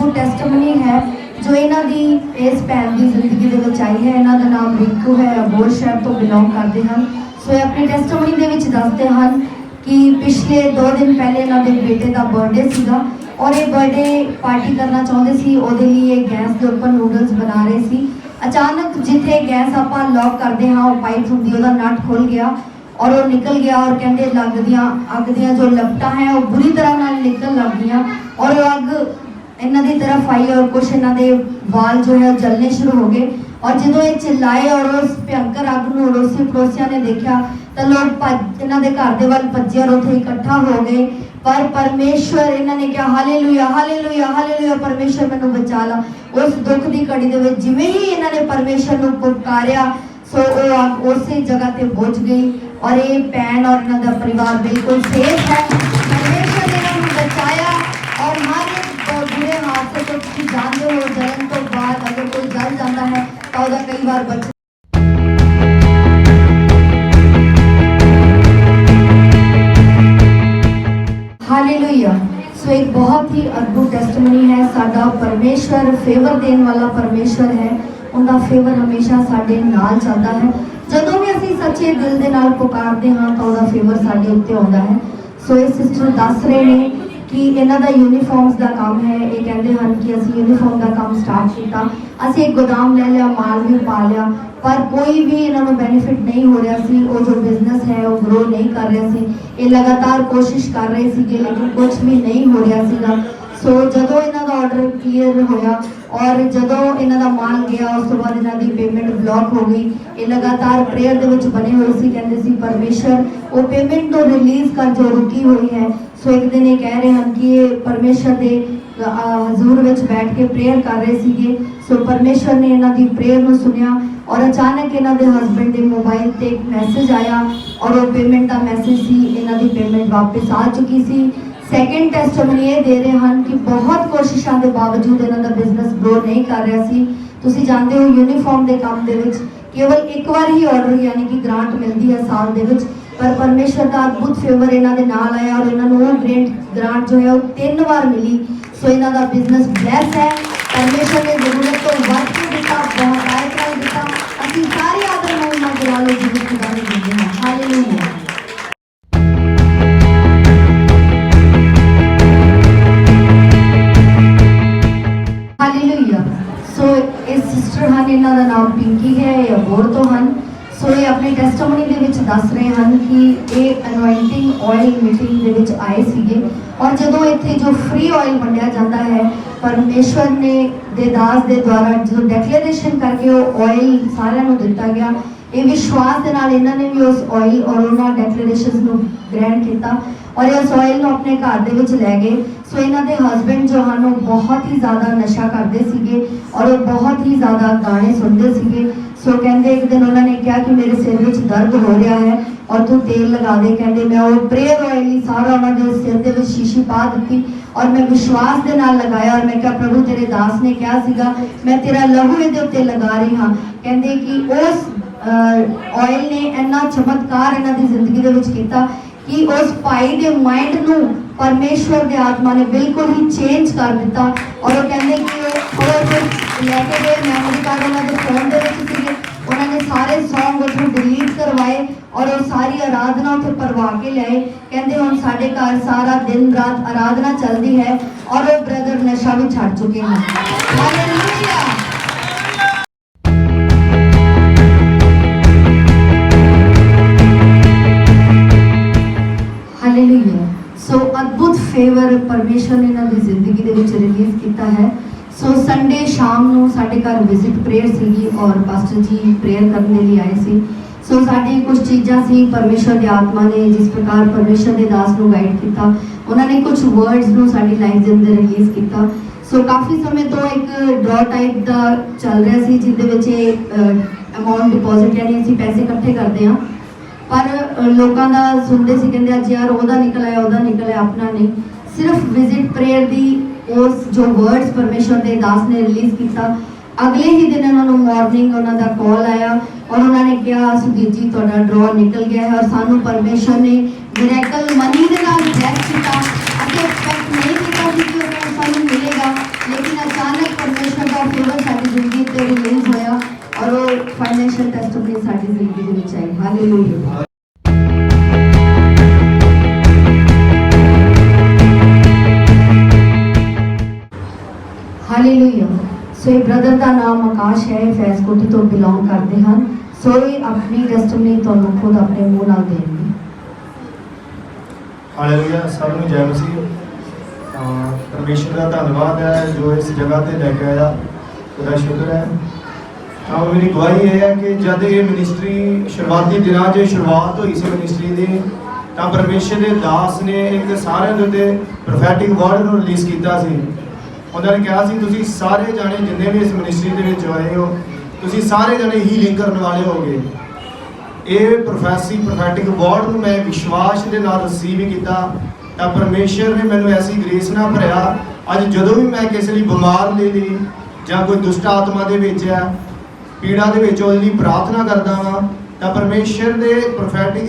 अद्भुत टेस्टमनी है जो इन्हों की इस भैन की जिंदगी के आई है। इन्हों का नाम रिंकू है, अबोहर शहर तो बिलोंग करते हैं। सो ये अपनी टेस्टमनी के दसते हैं कि पिछले 2 दिन पहले इन्होंने बेटे का बर्थडे सीगा और ये बर्थडे पार्टी करना चाहते सी, ਉਹਦੇ लिए गैस के उपर नूडल्स बना रहे सी। अचानक जिथे गैस आप लॉक करते हाँ वो पाइप होंगी वह नट खुल गया और वो निकल गया और कहते अग दियाँ जो लपटा है वो बुरी तरह नाल निकल लग गई और वो अग इन्हों की तरफ आई और कुछ इन्हों के वाल जो है जलने शुरू हो गए। और जो ये चिल्लाए और उस भयंकर अग को अड़ोसी पड़ोसियों ने देखा तो लोग भज इन्हों के घर के वाल भजे और उत्थे इकट्ठा हो गए। पर परमेश्वर इन्होंने कहा हालेलुया हालेलुया हालेलुया, परमेश्वर मैनू बचा ला। उस दुख की घड़ी के जिमें ही इन्होंने परमेश्वर को पुकारिया सो वो अग उस जगह पर बुझ गई और ये भैन और इन्हों का परिवार बिल्कुल सेफ है। परमेश्वर ने इन्होंने बचाया और हर एक बुरे हादसे तो तुम जानते हो जलन तो बाद अगर कोई जल जाता है तो वह कई बार बच हालेलुया। सो एक बहुत ही अद्भुत टेस्टमनी है। साडा परमेश्वर फेवर देने वाला परमेश्वर है, उनका फेवर हमेशा साडे नाल चलता है। जदों भी असीं सच्चे दिल दे नाल पुकारते हाँ तो वह फेवर साडे उत्ते आउंदा है। सो ये सिस्टर दस रहे हैं कि इन्हों का यूनीफॉर्म्स का काम है। ये कहते हैं कि असी यूनीफॉर्म का काम स्टार्ट किया, असी एक गोदाम ले लिया, माल भी पा लिया, पर कोई भी इन्होंने बेनीफिट नहीं हो रहा सी। वो जो बिजनेस है वो ग्रो नहीं कर रहा सी। ये लगातार कोशिश कर रहे थे लेकिन कुछ भी नहीं हो रहा सीगा। सो जदों इन्हों का ऑर्डर क्लीयर होया और जदों इन्हों का माल गया उस तो बाद इन्हों की पेमेंट ब्लॉक हो गई। ये लगातार प्रेयर के विच बने हुए सी, कहते सी परमेश्वर वो पेमेंट तो रिलीज़ कर जो रुकी हुई है। सो एक दिन ये कह रहे हैं कि ये परमेश्वर के हजूर विच बैठ के प्रेयर कर रहे थे। सो परमेश्वर ने इन्हों की प्रेयर को सुनिया और अचानक इन्हों के हसबैंड के मोबाइल पर एक मैसेज आया और वो पेमेंट का मैसेज सी, इन्हों की पेमेंट वापस आ चुकी सी। सैकेंड टेस्टमनी ये दे रहे हैं कि बहुत कोशिशों के बावजूद इन्हों का बिजनेस ग्रो नहीं कर रहा सी। तुसीं जानते हो यूनीफॉर्म के काम के केवल एक बार ही ऑर्डर यानी कि ग्रांट मिलती है साल के विच, पर परमेश्वर का अद्भुत फेवर इन्हों के नाल आया और इन्होंने वो ग्रांट जो है वो 3 बार मिली। सो इन्हों का बिजनेस ब्लैस है। परमेश्वर ने जरूरत तो वध के दिता, बहुत आयत नाल दिता। असीं सारे आदर महिमा जलाल जीवित खुदा नूं दिंदे हां। हालेलुया। हालेलुया। सो इस सिस्टर हैं, इन्हों का नाम पिंकी है, ये अबोहर तो हैं। सो ये अपनी टेस्टमनी के दस रहे हैं कि ये अनोइंटिंग ऑयल मीटिंग के आए थे और जदों इत्थे जो फ्री ऑयल वंडिया जाता है परमेश्वर ने दे दास के द्वारा जो डिक्लेरेशन करके वो ऑयल सारिਆਂ ਨੂੰ दिता गया। ये विश्वास के नाल इन्होंने भी उस ऑयल और उन्होंने डिक्लेरेशन को ग्रहण किया और उस ऑयल को अपने घर के विच लै गए। सो इन्हों के हसबैंड जो हैं बहुत ही ज़्यादा नशा करते थे और वो बहुत ही ज़्यादा गाने सुनते थे। सो कहते एक दिन उन्होंने कहा कि मेरे सिर में दर्द हो रहा है और तू तेल लगा दे। कहते मैं वो प्रेयर ऑयल ही सारा उन्होंने सिर के शीशी पा दी और मैं विश्वास के नाल लगाया और मैं कहा प्रभु तेरे दास ने कहा सीगा मैं तेरा लहू ये उत्ते लगा रही हाँ। कहते कि उस ऑयल ने इन्ना चमत्कार इन्हों की जिंदगी के विच कीता कि उस भाई के माइंड को परमेश्वर के आत्मा ने बिल्कुल ही चेंज कर दिता और वो कहते कि लैके गए मैमोरी कार्ड उन्होंने फोन के उन्होंने सारे सॉन्ग उसमें डिलीट करवाए और वो सारी आराधना उत्थे परवा के लियाए। कहते हुण साडे घर सारा दिन रात आराधना चलती है और वो ब्रदर नशा भी छड़ चुके हैं। हालेलुया। हालेलुया। सो अद्भुत फेवर परमेश्वर ने इन्हों की जिंदगी के विच रिलीज़ किया है। सो संडे शाम को साढ़े घर विजिट प्रेयर सी और पास्टर जी प्रेयर करने के लिए आए थे। सो साड़ी कुछ चीज़ां सी परमेश्वर की आत्मा ने जिस प्रकार परमेश्वर के दास को गाइड किया उन्होंने कुछ वर्ड्स को साड़ी लाइफ के अंदर रिलीज़ किया। सो काफ़ी समय तो एक ड्रॉ टाइप का चल रहा सी जिंदे अमाउंट डिपॉजिट यानी असीं पैसे इकट्ठे करते हैं पर लोगों का सुनते सी कहते अज यार वह निकल आया वह निकल आया अपना नहीं। सिर्फ विजिट प्रेयर की उस जो वर्ड्स परमेश्वर के दास ने रिलीज़ किया अगले ही दिन उन्होंने मॉर्निंग उन्होंने कॉल आया और उन्होंने कहा सुजीत जी तुहाडा ड्रॉ निकल गया है और सानू परमेश्वर ने मिरेकल मनी के नाल ब्लैस किया। एक्सपेक्ट नहीं किया कि सानू मिलेगा लेकिन हालेलुया। ਹਾਲੇਲੂਇਆ। ਸੋ ਇਹ ਬ੍ਰਦਰ ਦਾ ਨਾਮ ਆਕਾਸ਼ ਹੈ, ਫੈਜ਼ਕੋਟੀ ਤੋਂ ਬਿਲੋਂਗ ਕਰਦੇ ਹਨ। ਸੋ ਇਹ ਆਪਣੀ ਟੈਸਟਮਨੀ ਤੁਹਾਨੂੰ ਖੁਦ ਆਪਣੇ ਮੂੰਹ ਨਾਲ ਦੇਣਗੇ। ਹਾਲੇਲੂਇਆ। ਸਭ ਨੂੰ ਜੈ ਮਸੀਹ। ਪਰਮੇਸ਼ਰ ਦਾ ਧੰਨਵਾਦ ਹੈ ਜੋ ਇਸ ਜਗ੍ਹਾ ਤੇ ਲੈ ਕੇ ਆਇਆ, ਉਹਦਾ ਸ਼ੁਕਰ ਹੈ। ਤਾਂ ਮੇਰੀ ਗਵਾਹੀ ਇਹ ਹੈ ਕਿ ਜਦ ਇਹ ਮਿਨਿਸਟਰੀ ਸ਼ੁਰੂਆਤੀ ਦਿਨਾਂ 'ਚ ਸ਼ੁਰੂਆਤ ਹੋਈ ਸੀ ਮਿਨਿਸਟਰੀ ਦੀ, ਤਾਂ ਪਰਮੇਸ਼ਰ ਦੇ ਦਾਸ ਨੇ ਇੱਕ ਸਾਰਿਆਂ ਦੇ ਉੱਤੇ ਪ੍ਰੋਫੈਟਿਕ ਵਰਡ ਨੂੰ ਰਿਲੀਜ਼ ਕੀਤਾ ਸੀ। ਉਹਨਾਂ ਨੇ ਕਿਹਾ ਸੀ ਤੁਸੀਂ ਸਾਰੇ ਜਾਣੇ ਜਿੰਨੇ ਵੀ ਇਸ ਮਿਨਿਸਟਰੀ ਦੇ ਵਿੱਚ ਆਏ ਹੋ, ਤੁਸੀਂ ਸਾਰੇ ਜਾਣੇ ਹੀਲਿੰਗ ਕਰਨ ਵਾਲੇ ਹੋਗੇ। ਇਹ ਪ੍ਰੋਫੈਟਿਕ ਵਰਡ ਨੂੰ ਮੈਂ ਵਿਸ਼ਵਾਸ ਦੇ ਨਾਲ ਰਿਸੀਵ ਕੀਤਾ, ਤਾਂ ਪਰਮੇਸ਼ਰ ਨੇ ਮੈਨੂੰ ਐਸੀ ਗ੍ਰੇਸ ਨਾਲ ਭਰਿਆ। ਅੱਜ ਜਦੋਂ ਵੀ ਮੈਂ ਕਿਸੇ ਲਈ ਬਿਮਾਰ ਦੇ ਲਈ ਜਾਂ ਕੋਈ ਦੁਸ਼ਟ ਆਤਮਾ ਦੇ ਵਿੱਚ ਹੈ, ਪੀੜਾ ਦੇ ਵਿੱਚ, ਉਹਦੇ ਲਈ ਪ੍ਰਾਰਥਨਾ ਕਰਦਾ ਹਾਂ, ਤਾਂ ਪਰਮੇਸ਼ਰ ਦੇ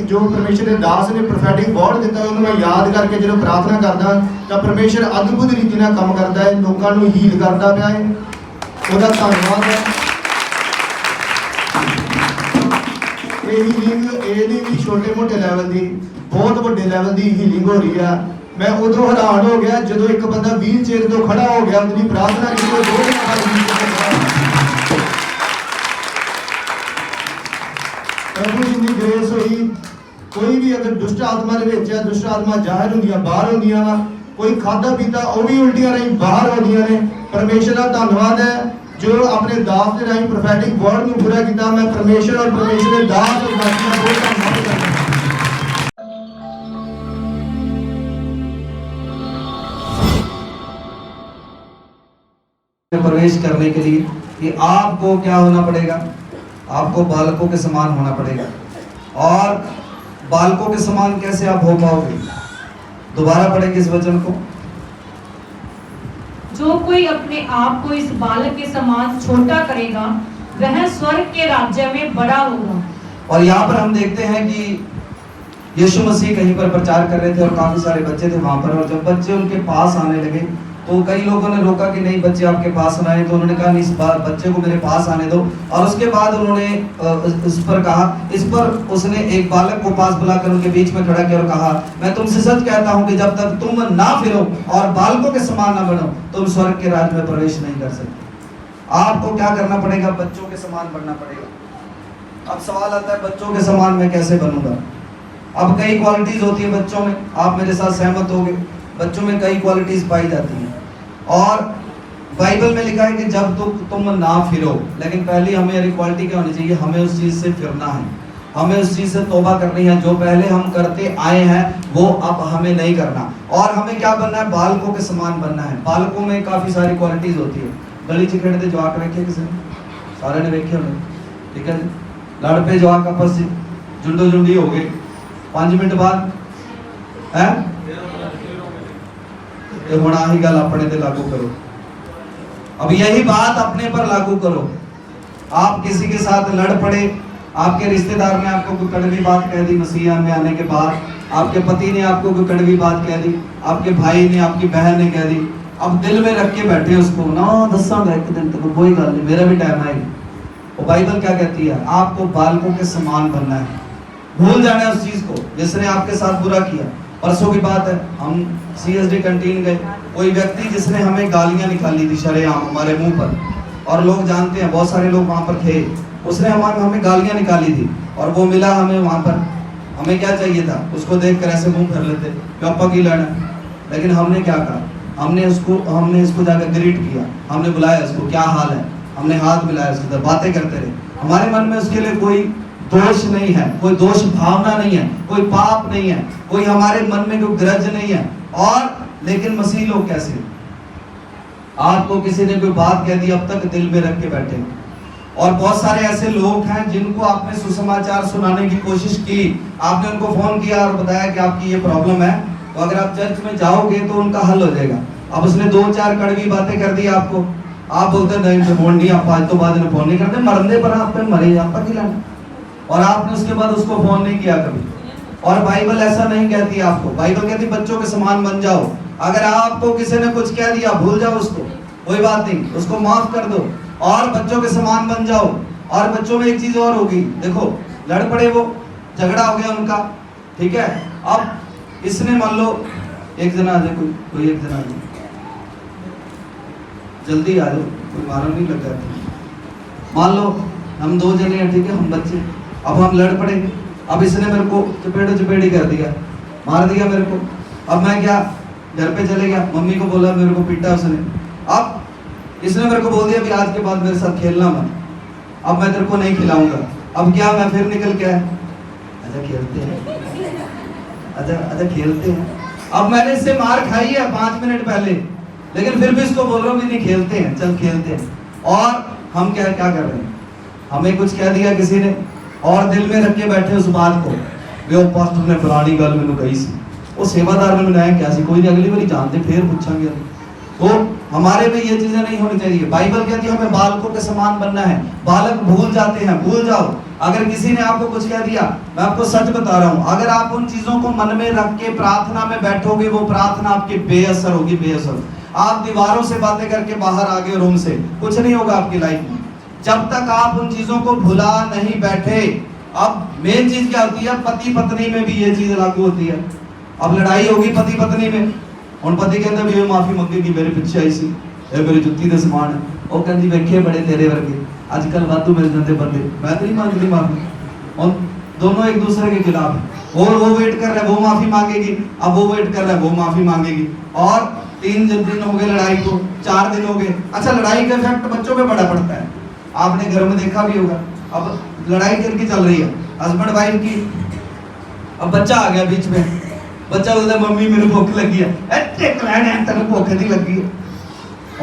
ਜੋ ਪਰਮੇਸ਼ਰ ਦੇ ਦਾਸ ਨੇ ਪ੍ਰੋਫੈਟਿਕ ਵਰਡ ਦਿੱਤਾ, ਉਹਨੂੰ ਮੈਂ ਯਾਦ ਕਰਕੇ ਜਦੋਂ ਪ੍ਰਾਰਥਨਾ ਕਰਦਾ, ਤਾਂ ਪਰਮੇਸ਼ਰ ਅਦਭੁਤ ਰੀਤੀ ਨਾਲ ਕੰਮ ਕਰਦਾ ਹੈ, ਲੋਕਾਂ ਨੂੰ ਹੀਲ ਕਰਦਾ ਪਿਆ ਹੈ। ਉਹਦਾ ਧੰਨਵਾਦ ਹੈ। ਇਹ ਹੀਲਿੰਗ ਇਹਦੀ ਵੀ ਛੋਟੇ ਮੋਟੇ ਲੈਵਲ ਦੀ, ਬਹੁਤ ਵੱਡੇ ਲੈਵਲ ਦੀ ਹੀਲਿੰਗ ਹੋ ਰਹੀ ਹੈ। ਮੈਂ ਉਦੋਂ ਹੈਰਾਨ ਹੋ ਗਿਆ ਜਦੋਂ ਇੱਕ ਬੰਦਾ ਵੀਲ ਚੇਅਰ ਤੋਂ ਖੜਾ ਹੋ ਗਿਆ, ਉਹਦੀ ਪ੍ਰਾਰਥਨਾ ਕੀਤੀ, ਉਹ 2 ਦਿਨ ਬਾਅਦ ਵੀਲ ਚੇਅਰ ਤੋਂ ਪ੍ਰਭੂ ਜੀ ਦੀ ਗ੍ਰੇਸ ਹੋਈ। ਕੋਈ ਵੀ ਅਗਰ ਦੁਸ਼ਟ ਆਤਮਾ ਦੇ ਵਿੱਚ ਹੈ, ਦੁਸ਼ਟ ਆਤਮਾ ਜ਼ਾਹਿਰ ਹੁੰਦੀਆਂ, ਬਾਹਰ ਹੁੰਦੀਆਂ ਵਾ, ਕੋਈ ਖਾਦਾ ਪੀਤਾ ਉਹ ਵੀ ਉਲਟੀਆਂ ਰਾਹੀਂ ਬਾਹਰ ਆਉਂਦੀਆਂ ਨੇ। ਪਰਮੇਸ਼ਰ ਦਾ ਧੰਨਵਾਦ ਹੈ ਜੋ ਆਪਣੇ ਦਾਸ ਦੇ ਰਾਹੀਂ ਪ੍ਰੋਫੈਟਿਕ ਵਰਡ ਨੂੰ ਪੂਰਾ ਕੀਤਾ। ਮੈਂ ਪਰਮੇਸ਼ਰ ਔਰ ਪਰਮੇਸ਼ਰ ਦੇ ਦਾਸ ਔਰ ਦਾਸੀਆਂ ਦਾ ਬਹੁਤ ਧੰਨਵਾਦ ਕਰਦਾ ਹਾਂ। प्रवेश करने के लिए कि आपको क्या होना पड़ेगा, आपको बालकों के समान होना पड़ेगा। और बालकों के समान कैसे आप हो पाओगे? दोबारा पढ़ेंगे इस वचन को। जो कोई अपने आप को इस बालक के समान छोटा करेगा, वह स्वर्ग के राज्य में बड़ा होगा। और यहाँ पर हम देखते हैं कि यीशु मसीह कहीं पर प्रचार कर रहे थे और काफी सारे बच्चे थे वहां पर, और जब बच्चे उनके पास आने लगे तो कई लोगों ने रोका कि नहीं बच्चे आपके पास ना आए। तो उन्होंने कहा नहीं, इस बार बच्चे को मेरे पास आने दो। और उसके बाद उन्होंने इस पर कहा, इस पर उसने एक बालक को पास बुलाकर उनके बीच में खड़ा किया और कहा, मैं तुमसे सच कहता हूं कि जब तक तुम ना फिरो और बालकों के समान ना बनो, तुम स्वर्ग के राज्य में प्रवेश नहीं कर सकते। आपको क्या करना पड़ेगा? बच्चों के समान बनना पड़ेगा। अब सवाल आता है बच्चों के समान मैं कैसे बनूंगा? अब कई क्वालिटीज होती है बच्चों में, आप मेरे साथ सहमत होंगे। बच्चों में कई क्वालिटीज पाई जाती हैं और बाइबल में लिखा है कि जब तुम ना फिरो, लेकिन पहली हमें क्वालिटी क्या होनी चाहिए? हमें उस चीज से फिरना है, हमें उस चीज से तौबा करनी है। जो पहले हम करते आए हैं वो अब हमें नहीं करना। और हमें क्या बनना है? बालकों के समान बनना है। बालकों में काफी सारी क्वालिटीज होती है। गली च खेड़ते जवाक वेखे किसी ने? सारे ने वेखे होंगे, ठीक है। लड़ पे जवाक आपस जुंडो जुंडी हो गए, 5 मिनट बाद है तो हुण आही गल अपने ते लागू करो। अब यही बात अपने पर लागू करो। आप किसी के साथ लड़ पड़े, आपके रिश्तेदार ने आपको कोई कड़वी बात कह दी मसीहा में आने के बाद, आपके पति ने आपको कोई कड़वी बात कह दी, आपके भाई ने, आपकी बहन ने कह दी, अब दिल में रख के बैठे उसको ना दसांगा एक दिन तक, कोई गल नहीं, मेरा भी टाइम आएगा। वो बाइबल क्या कहती है? आपको बालकों के समान बनना है। भूल जाना है उस चीज को जिसने आपके साथ बुरा किया। परसों की बात है, हम CSD कैंटीन गए, कोई व्यक्ति जिसने हमें गालियां निकाली थी शरेआम हमारे मुंह पर, और लोग जानते हैं बहुत सारे लोग वहां पर थे, उसने हमें गालियां निकाली थी और वो मिला हमें वहां पर। हमें क्या चाहिए था? उसको देखकर ऐसे मुंह भर लेते, पापा की लड़ना। लेकिन हमने क्या कहा? हमने इसको जाकर ग्रीट किया, हमने बुलाया उसको, क्या हाल है, हमने हाथ मिलाया उसके साथ, बातें करते रहे। हमारे मन में उसके लिए कोई दोष नहीं है, कोई दोष भावना नहीं है, कोई पाप नहीं है, कोई हमारे मन में कोई ग्रज नहीं है। और लेकिन मसीह लोग कैसे? आपको किसी ने कोई बात कह दी, अब तक दिल में रख के बैठे। और बहुत सारे ऐसे लोग हैं जिनको आपने सुसमाचार सुनाने की कोशिश की, आपने उनको फोन किया और बताया कि आपकी ये प्रॉब्लम है, तो अगर आप चर्च में जाओगे तो उनका हल हो जाएगा। अब उसने 2-4 कड़वी बातें कर दी आपको, आप बोलते नहीं फोन नहीं, आप आज तो बाद में फोन नहीं करते, मरने पर आप पे मरे, आपका खिलाना। और आपने उसके बाद उसको फोन नहीं किया कभी। और बाइबल ऐसा नहीं कहती आपको, बाइबल कहती बच्चों के समान बन जाओ। अगर आपको किसी ने कुछ कह दिया, भूल जाओ उसको, कोई बात नहीं, उसको माफ कर दो और बच्चों के समान बन जाओ। और बच्चों में एक चीज और होगी, देखो लड़ पड़े वो, झगड़ा हो गया उनका, ठीक है। अब इसने मान लो एक जना आ जाए, कोई एक जना आ जाए, जल्दी आ जाओ, कोई मारा नहीं लग जाता। मान लो हम 2 जने हैं, ठीक है, हम बच्चे, अब हम लड़ पड़े। अब इसने मेरे को चपेड़ी कर दिया, मार दिया मेरे को। अब मैं क्या, घर पे चले गया, मम्मी को बोला, मेरे को पीटा उसने। अब इसने मेरे को बोल दिया कि आज के बाद मेरे साथ खेलना मत, अब मैं तेरे को नहीं खिलाऊंगा। अब क्या, मैं फिर निकल के आया, अच्छा खेलते हैं, अच्छा खेलते हैं। अब मैंने इससे मार खाई है 5 मिनट पहले, लेकिन फिर भी इसको बोल रहा हूँ नहीं खेलते हैं, चल खेलते हैं। और हम क्या कर रहे हैं, हमें कुछ कह दिया किसी ने और दिल में रख के बैठे उस बात को, वे पास्टर ने पुरानी गल मैंने कही सी, वो सेवादार ने बनाया क्या सी, कोई नहीं, अगली बार जानते फिर पूछांगे। तो हमारे में ये चीजें नहीं होनी चाहिए। बाइबल कहती है हमें बालकों के समान बनना है। बालक भूल जाते हैं, भूल जाओ। अगर किसी ने आपको कुछ कह दिया, मैं आपको सच बता रहा हूं, अगर आप उन चीजों को मन में रख के प्रार्थना में बैठोगे, वो प्रार्थना आपकी बेअसर होगी, बेअसर। आप दीवारों से बातें करके बाहर आ गए रूम से, कुछ नहीं होगा आपकी लाइफ में जब तक आप उन चीजों को भुला नहीं बैठे। अब मेन चीज क्या होती है, पति पत्नी में भी ये चीज लागू होती है। अब लड़ाई होगी पति पत्नी में, और पति कहता है माफी मंगेगी, मेरे पीछे आई सी, मेरी जुत्ती दे समान है, वो कहती वेखे बड़े तेरे वर्गे आजकल वादू मिल जाते बंदे, मैं तो नहीं मांगती माफी। और दोनों एक दूसरे के खिलाफ है, और वो वेट कर रहा है, वो माफी मांगेगी, अब वो वेट कर रहा है, वो माफी मांगेगी। और 3 दिन हो गए लड़ाई को, 4 दिन हो गए। अच्छा, लड़ाई का इफेक्ट बच्चों पे बड़ा पड़ता है, आपने घर में देखा भी होगा। अब लड़ाई करके चल रही है हस्बैंड वाइफ की, अब बच्चा आ गया बीच में, बच्चा बोलता है मम्मी मेरे भूख लगी है, तेरे भूख नहीं लगी है,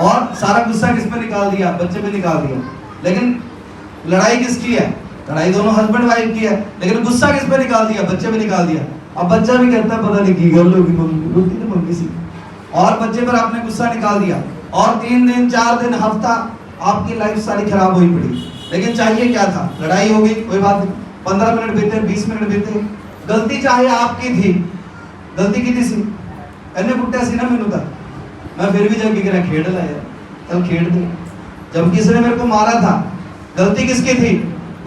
और सारा गुस्सा किस पे निकाल दिया, बच्चे पे निकाल दिया। लेकिन लड़ाई किसकी है, लड़ाई दोनों हस्बैंड वाइफ की है, लेकिन गुस्सा किस पे निकाल दिया, बच्चे पे निकाल दिया। अब बच्चा भी कहता है पता नहीं की गल होगी, मम्मी बोलती ना मम्मी सी, और बच्चे पर आपने गुस्सा निकाल दिया, और 3 दिन 4 दिन हफ्ता आपकी लाइफ सारी खराब हुई पड़ी। लेकिन चाहिए क्या था, लड़ाई हो गई, कोई बात नहीं, 15 मिनट बीते, 20 मिनट बीते, गलती चाहे आपकी थी, गलती की थी एने बुट्टा सी ना मैनू था, मैं फिर भी जब कह खेड लाया, चल खेड दे। जब किसी ने मेरे को मारा था, गलती किसकी थी,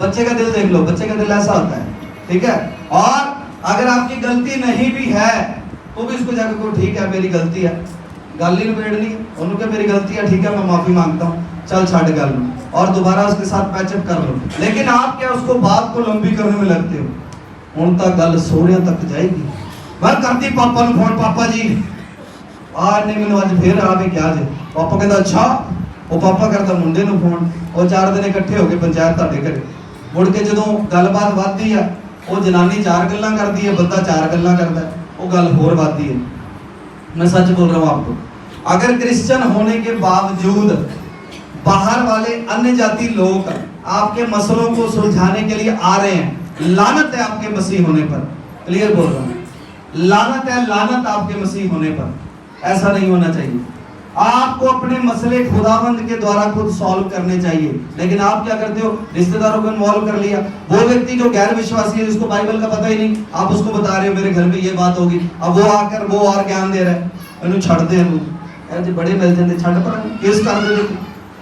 बच्चे का दिल देख लो, बच्चे का दिल ऐसा होता है, ठीक है। और अगर आपकी गलती नहीं भी है तो भी इसको जाकर को ठीक है मेरी गलती है, गाली निबेड़नी, उन्होंने मेरी गलती है, ठीक है मैं माफी मांगता हूँ, चल छाड़ गल, और दोबारा उसके साथ पैचअप कर लो। लेकिन आप क्या उसको बात को लंबी करने में लगते हो, उन तक गल सोहरिया तक जाएगी। मैं करती पापा ने फोन, पापा जी आज नहीं मैंने आज फिर आ भी क्या जे, पापा कहता अच्छा, वो पापा करता मुंडे ਨੂੰ फोन, और 4 दिन इकट्ठे हो गए पंचायत ਤੁਹਾਡੇ ਘਰੇ, मुड़ के ਜਦੋਂ ਗੱਲਬਾਤ ਵੱਧਦੀ ਹੈ, ਉਹ जनानी 4 ਗੱਲਾਂ करती है, बंदा 4 ਗੱਲਾਂ करता है, वो गल होर ਵੱਧਦੀ है। मैं सच बोल रहा हूँ आपको, अगर क्रिश्चियन होने के बावजूद बाहर वाले अन्य जाति लोग आपके मसलों को सुलझाने के लिए आ रहे हैं, लानत है आपके मसीह होने पर, क्लियर बोल रहा हूँ, लानत है, लानत आपके मसीह होने पर। ऐसा नहीं होना चाहिए। आपको अपने मसले खुदावंद के द्वारा खुद सॉल्व करने चाहिए, लेकिन आप क्या करते हो, रिश्तेदारों को इन्वॉल्व कर लिया। वो व्यक्ति जो गैर विश्वासी है, जिसको बाइबल का पता ही नहीं, आप उसको बता रहे हो मेरे घर में ये बात होगी, अब वो आकर वो और ज्ञान दे रहा है, इन्हें छड़ दे, ऐसे बड़े मिल जाते, छड़ पर केस कर दे,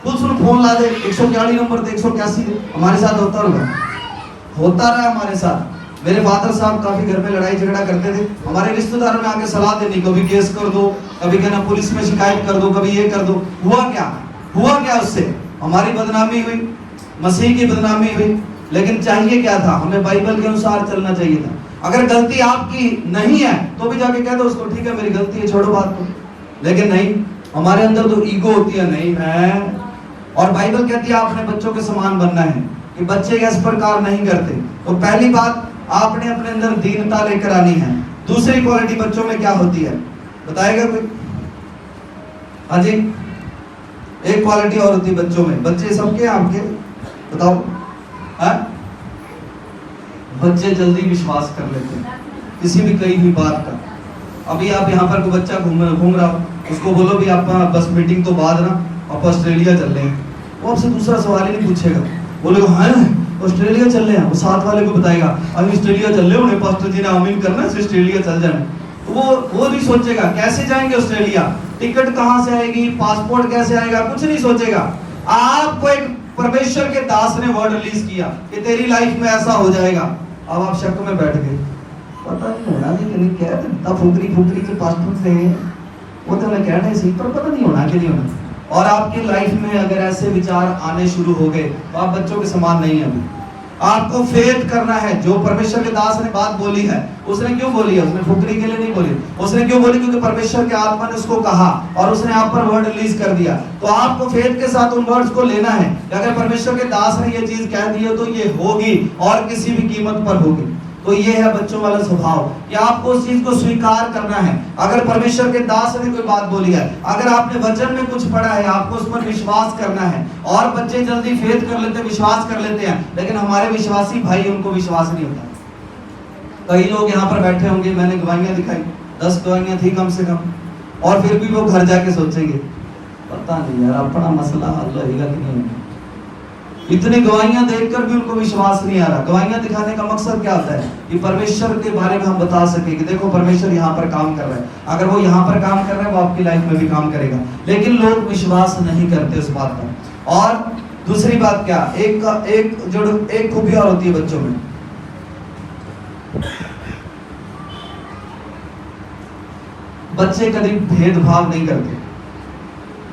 पुलिस को फोन ला दे, 141 नंबर दे, 181 दे। हमारे साथ होता रहा हमारे साथ। मेरे फादर साहब काफी घर में लड़ाई झगड़ा करते थे, हमारे रिश्तेदारों में आके सलाह देनी, कभी केस कर दो, कभी कहना पुलिस में शिकायत कर दो, कभी ये कर दो। हुआ क्या उससे हमारी बदनामी हुई, मसीह की बदनामी हुई। लेकिन चाहिए क्या था, हमें बाइबल के अनुसार चलना चाहिए था। अगर गलती आपकी नहीं है तो भी जाके कह दो उसको, ठीक है मेरी गलती है, छोड़ो बात को। लेकिन नहीं, हमारे अंदर तो ईगो होती है, नहीं मैं, और बाइबल कहती है आपने बच्चों के समान बनना है, कि बच्चे इस प्रकार नहीं करते। तो पहली बात आपने अपने अंदर दीनता लेकर आनी है। दूसरी क्वालिटी बच्चों में क्या होती है, बताएगा कोई? हाँ जी, एक क्वालिटी और होती है बच्चों में, बच्चे सबके आपके बताओ, है? बच्चे जल्दी विश्वास कर लेते हैं किसी भी कही हुई बात का। अभी आप यहाँ पर कोई बच्चा घूम रहा हो, उसको बोलो भी आप बस मीटिंग तो बाद ना आप ऑस्ट्रेलिया चल रहे हैं, वो आपसे दूसरा सवाल ही नहीं पूछेगा, बोलेगा हाँ ऑस्ट्रेलिया चल रहे हैं, वो साथ वाले को बताएगा अभी ऑस्ट्रेलिया चल रहे हो, पास्टर जी ने आमीन करना है, ऑस्ट्रेलिया चल जाना। तो वो भी सोचेगा कैसे जाएंगे ऑस्ट्रेलिया, टिकट कहाँ से आएगी, पासपोर्ट कैसे आएगा, कुछ नहीं सोचेगा। आपको एक परमेश्वर के दास ने वर्ड रिलीज किया कि तेरी लाइफ में ऐसा हो जाएगा, अब आप शक में बैठ गए, पता नहीं होना कि नहीं, कह तो फुकरी फुकरी के पास्टर थे वो तो मैं कहना ही सही, पर पता नहीं होना कि नहीं होना। और आपकी लाइफ में अगर ऐसे विचार आने शुरू हो गए तो आप बच्चों के समान नहीं है। अभी आपको फेथ करना है। जो परमेश्वर के दास ने बात बोली है, उसने क्यों बोली है? उसने फुकरी के लिए नहीं बोली, उसने क्यों बोली? क्योंकि परमेश्वर के आत्मा ने उसको कहा और उसने आप पर वर्ड रिलीज कर दिया। तो आपको फेथ के साथ उन वर्ड्स को लेना है कि अगर परमेश्वर के दास ने ये चीज कह दी है तो ये होगी और किसी भी कीमत पर होगी। तो ये है बच्चों वाला स्वभाव कि आपको उस चीज को स्वीकार करना है। अगर परमेश्वर के दास ने कोई बात बोली है, अगर आपने वचन में कुछ पढ़ा है, आपको उस पर विश्वास करना है। और बच्चे जल्दी फेथ कर लेते, विश्वास कर लेते हैं, लेकिन हमारे विश्वासी भाई उनको विश्वास नहीं होता। कई लोग यहाँ पर बैठे होंगे, मैंने गवाहियां दिखाई, 10 गवाहियां थी कम से कम, और फिर भी वो घर जाके सोचेंगे पता नहीं यार अपना मसला हल होगा कि नहीं होगा। इतनी गवाहियां देखकर भी उनको विश्वास नहीं आ रहा। गवाहियां दिखाने का मकसद क्या होता है? कि परमेश्वर के बारे में हम बता सके कि देखो परमेश्वर यहाँ पर काम कर रहा है। अगर वो यहाँ पर काम कर रहा है, वो आपकी लाइफ में भी काम करेगा। लेकिन लोग विश्वास नहीं करते उस बात पर। और दूसरी बात क्या, एक खूबी और होती है बच्चों में, बच्चे कभी भेदभाव नहीं करते।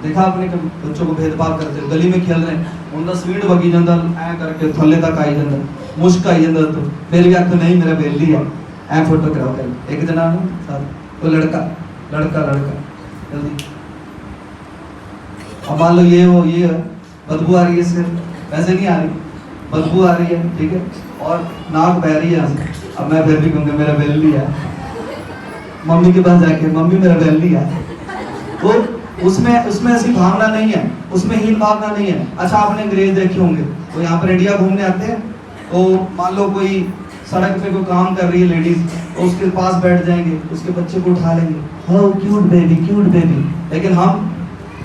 देखा आपने बच्चों को भेदभाव करते? गली में खेल रहे हैं, उनका स्पीड वगी जाता ऐ करके थल्ले तक आई जाता, मुश्क आई जाता, तो फिर भी आखो नहीं मेरा बेली है, ऐ फोटो कराओ कर। एक जना तो लड़का जल्दी, अब मान लो ये बदबू आ रही है, सिर्फ वैसे नहीं आ रही, बदबू आ रही है, ठीक है, और नाक बह रही है यहाँ से। अब मैं फिर भी कहूँगा मेरा बेली है, मम्मी के पास जाके मम्मी मेरा बेली है। तो उसमें ऐसी भावना नहीं है, उसमें हीन भावना नहीं है। अच्छा आपने अंग्रेज देखे होंगे, तो यहाँ पर इंडिया घूमने आते हैं, तो मान लो कोई सड़क पे कोई काम कर रही है लेडीज, तो उसके पास बैठ जाएंगे, उसके बच्चे को उठा लेंगे, हाउ क्यूट बेबी। लेकिन हम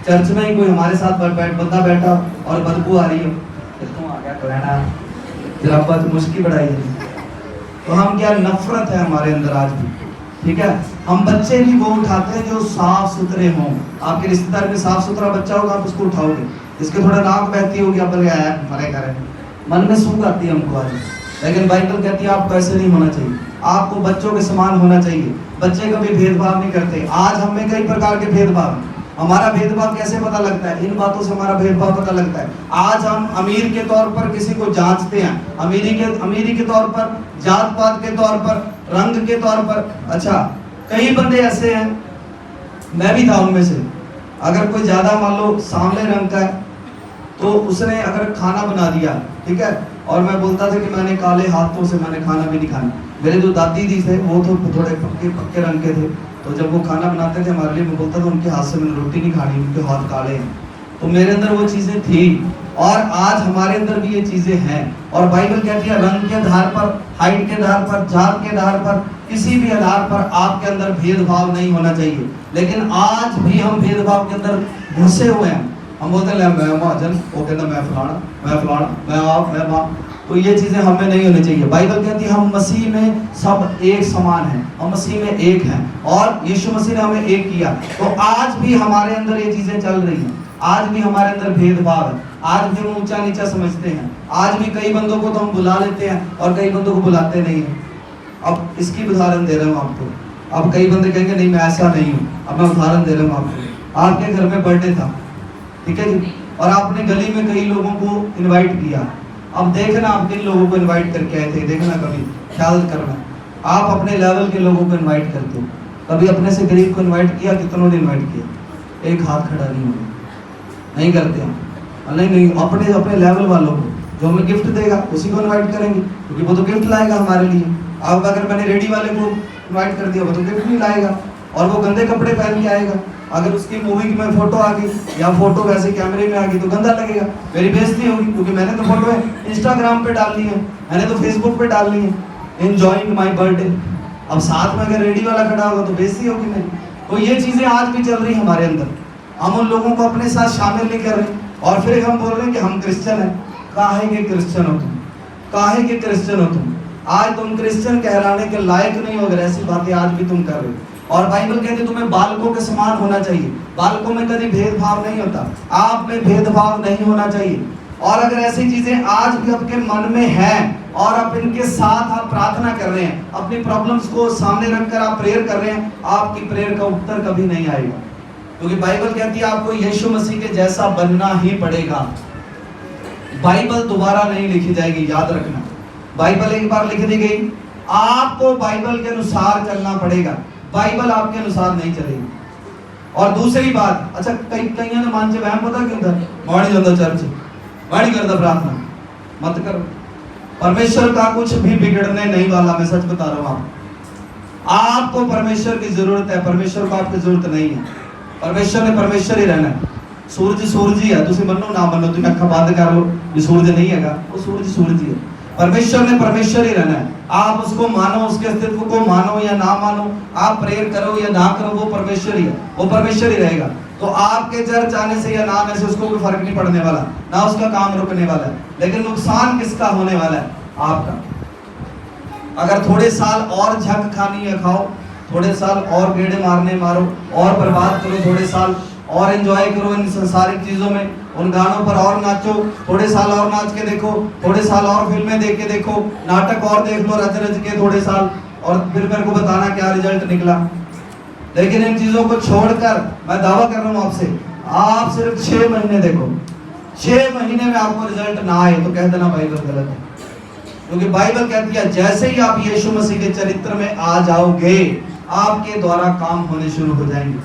चर्च में ही कोई हमारे साथ बंदा बैठा और बदबू आ रही है, तुम आ गया कहना जरा बात मुश्किल बढ़ाई है। तो हम क्या, नफरत है हमारे अंदर आज भी, ठीक है। हम बच्चे भी वो उठाते हैं जो साफ सुथरे हों। आपके रिश्तेदार में साफ सुथरा बच्चा होगा, आप उसको उठाओगे, इसके थोड़ा नाक बहती होगी, आप मरे करें, मन में सूख आती है हमको आज। लेकिन बाइबल कहती है आपको ऐसे नहीं होना चाहिए, आपको बच्चों के समान होना चाहिए। बच्चे कभी भेदभाव नहीं करते। आज हम में कई प्रकार के भेदभाव, हमारा भेदभाव कैसे पता लगता है? इन बातों से हमारा भेदभाव पता लगता है। आज हम अमीर के तौर पर किसी को जांचते हैं, अमीरी के तौर पर, जात पात के तौर पर, रंग के तौर पर। अच्छा कई बंदे ऐसे हैं, मैं भी था उनमें से, अगर कोई ज्यादा मान लो सांवले रंग का है तो उसने अगर खाना बना दिया, ठीक है, और मैं बोलता था कि मैंने काले हाथों से मैंने खाना भी नहीं खाना। मेरे जो दादी जी थे वो तो थोड़े पक्के रंग के थे, तो जब वो खाना बनाते थे हमारे लिए, मैं बोलता था उनके हाथ से मैंने रोटी नहीं खानी, उनके हाथ काले हैं। तो मेरे अंदर वो चीजें थी, और आज हमारे अंदर भी ये चीजें हैं। और बाइबल कहती है रंग के आधार पर, हाइट के आधार पर, जात के आधार पर, किसी भी आधार पर आपके अंदर भेदभाव नहीं होना चाहिए। लेकिन आज भी हम भेदभाव के अंदर घुसे हुए हैं। हम बोलते हैं मैं महाजन, वो कहता मैं फलाना, मैं आप, मैं माँ। तो ये चीजें हमें नहीं होनी चाहिए। बाइबल कहती है हम मसीह में सब एक समान हैं, हम मसीह में एक हैं, और यीशु मसीह ने हमें एक किया। तो आज भी हमारे अंदर ये चीजें चल रही हैं, आज भी हमारे अंदर भेदभाव है, आज भी हम ऊंचा नीचा समझते हैं, आज भी कई बंदों को तो हम बुला लेते हैं और कई बंदों को बुलाते नहीं हैं। अब इसकी उदाहरण दे रहा हूँ आपको। अब कई बंदे कहेंगे नहीं मैं ऐसा नहीं हूँ, अब मैं उदाहरण दे रहा हूँ आपको। आपके घर में बर्थडे था, ठीक है जी, और आपने गली में कई लोगों को इनवाइट किया। अब देखना आप किन लोगों को इनवाइट करके आए थे, देखना कभी ख्याल करना। आप अपने लेवल के लोगों को इनवाइट करते हो, कभी अपने से गरीब को इनवाइट किया? कितनों ने इनवाइट किया? एक हाथ खड़ा नहीं होगा, नहीं करते हम। नहीं, अपने लेवल वालों को, जो हमें गिफ्ट देगा उसी को इनवाइट करेंगे, क्योंकि वो तो गिफ्ट लाएगा हमारे लिए। अब अगर मैंने रेडी वाले को इनवाइट कर दिया, वो तो गिफ्ट नहीं लाएगा, और वो गंदे कपड़े पहन के आएगा। अगर उसकी मूवी में फोटो आ गई या फोटो वैसे कैमरे में आ गई तो गंदा लगेगा, मेरी बेइज्जती होगी, क्योंकि मैंने तो फोटो इंस्टाग्राम पे डालनी है, मैंने तो फेसबुक पे डालनी है, एंजॉयिंग माय बर्थडे। अब साथ में अगर रेडी वाला खड़ा होगा तो बेइज्जती होगी मेरी। तो ये चीजें आज भी चल रही है हमारे अंदर, हम उन लोगों को अपने साथ शामिल नहीं कर रहे, और फिर हम बोल रहे हैं कि हम क्रिश्चियन हैं। काहे के क्रिश्चियन हो तुम? काहे के क्रिश्चियन हो तुम? आज तुम क्रिश्चियन कहलाने के लायक नहीं हो, अगर ऐसी बातें आज भी तुम कर रहे हो। और बाइबल कहती है तुम्हें बालकों के समान होना चाहिए। बालकों में कभी भेदभाव नहीं होता, आप में भेदभाव नहीं होना चाहिए। और अगर ऐसी चीजें आज भी आपके मन में हैं और आप इनके साथ आप प्रार्थना कर रहे हैं, अपनी प्रॉब्लम्स को सामने रखकर आप प्रेयर कर रहे हैं, आपकी प्रेयर का उत्तर कभी नहीं आएगा, क्योंकि बाइबल कहती है आपको यीशु मसीह के जैसा बनना ही पड़ेगा। बाइबल दोबारा नहीं लिखी जाएगी, याद रखना। बाइबल एक बार लिख दी गई, आपको बाइबल के अनुसार चलना पड़ेगा, बाइबल आपके अनुसार नहीं चलेगी। और दूसरी बात, अच्छा कई ने मान वह पता क्यों था, माड़ी जाता चर्च, माड़ी करता प्रार्थना, मत करो। परमेश्वर का कुछ भी बिगड़ने नहीं वाला, मैं सच बता रहा हूं आपको परमेश्वर की जरूरत है, परमेश्वर को आपकी जरूरत नहीं है। परमेश्वर ने परमेश्वर ही रहना है। सूरज सूरज ही है, तुम मनो ना मनो, तुम अखा बंद कर लो ये सूरज नहीं है, वो सूरज सूरज ही है। परमेश्वर ने परमेश्वर ही रहना है, आप उसको मानो, उसके अस्तित्व को मानो या ना मानो, आप प्रेयर करो या ना करो, वो परमेश्वर ही है, वो परमेश्वर ही रहेगा। तो आपके चर्च आने से या ना आने से उसको कोई फर्क नहीं पड़ने वाला, ना उसका काम रुकने वाला है। लेकिन नुकसान किसका होने वाला है? आपका। अगर थोड़े साल और झक खानी है खाओ, थोड़े साल और गेड़े मारने मारो और बर्बाद करो, थोड़े साल और एंजॉय करो इन संसारिक चीजों में, उन गानों पर और नाचो, थोड़े साल और नाच के देखो, थोड़े साल और फिल्में देख के देखो, नाटक और देख लो रच रच के थोड़े साल, और फिर मेरे को बताना क्या रिजल्ट निकला। लेकिन इन चीजों को छोड़कर मैं दावा कर रहा हूं आपसे, आप सिर्फ 6 महीने देखो, 6 महीने में आपको रिजल्ट ना आए तो कह देना बाइबल गलत है। क्योंकि बाइबल कहती है जैसे ही आप यीशु मसीह के चरित्र में आ जाओगे, आपके द्वारा काम होने शुरू हो जाएंगे।